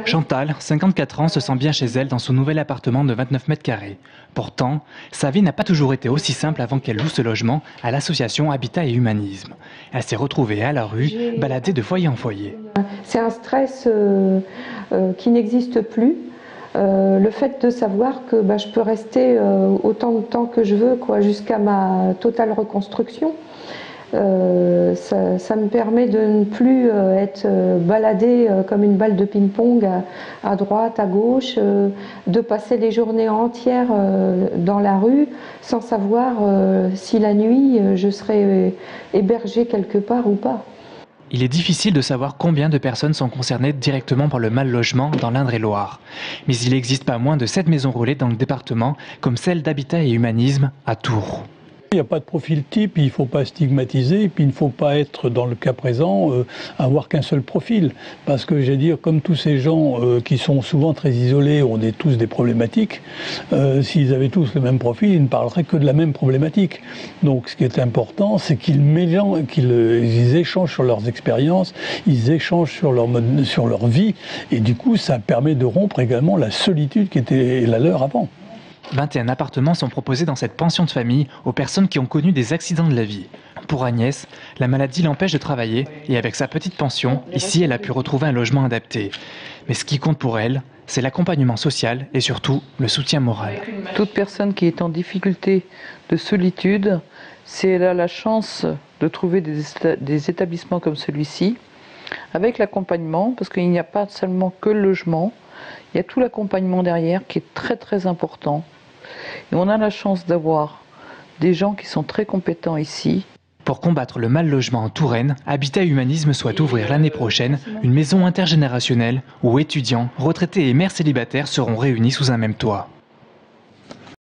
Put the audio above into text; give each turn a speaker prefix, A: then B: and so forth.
A: Chantal, 54 ans, se sent bien chez elle dans son nouvel appartement de 29 mètres carrés. Pourtant, sa vie n'a pas toujours été aussi simple avant qu'elle loue ce logement à l'association Habitat et Humanisme. Elle s'est retrouvée à la rue, baladée de foyer en foyer.
B: C'est un stress qui n'existe plus. Le fait de savoir que je peux rester autant de temps que je veux, jusqu'à ma totale reconstruction. Ça me permet de ne plus être baladée comme une balle de ping-pong à droite, à gauche, de passer les journées entières dans la rue sans savoir si la nuit je serai hébergée quelque part ou pas.
A: Il est difficile de savoir combien de personnes sont concernées directement par le mal-logement dans l'Indre-et-Loire. Mais il existe pas moins de 7 maisons relais dans le département, comme celle d'Habitat et Humanisme à Tours.
C: Il n'y a pas de profil type, il ne faut pas stigmatiser, et puis il ne faut pas être, dans le cas présent, avoir qu'un seul profil. Parce que, comme tous ces gens qui sont souvent très isolés, ont tous des problématiques, s'ils avaient tous le même profil, ils ne parleraient que de la même problématique. Donc ce qui est important, c'est qu'ils échangent sur leurs expériences, ils échangent sur leur vie, et du coup ça permet de rompre également la solitude qui était la leur avant.
A: 21 appartements sont proposés dans cette pension de famille aux personnes qui ont connu des accidents de la vie. Pour Agnès, la maladie l'empêche de travailler et avec sa petite pension, ici elle a pu retrouver un logement adapté. Mais ce qui compte pour elle, c'est l'accompagnement social et surtout le soutien moral.
D: Toute personne qui est en difficulté de solitude, si elle a la chance de trouver des établissements comme celui-ci, avec l'accompagnement, parce qu'il n'y a pas seulement que le logement, il y a tout l'accompagnement derrière qui est très très important. Et on a la chance d'avoir des gens qui sont très compétents ici.
A: Pour combattre le mal-logement en Touraine, Habitat et Humanisme souhaite ouvrir l'année prochaine une maison intergénérationnelle où étudiants, retraités et mères célibataires seront réunis sous un même toit.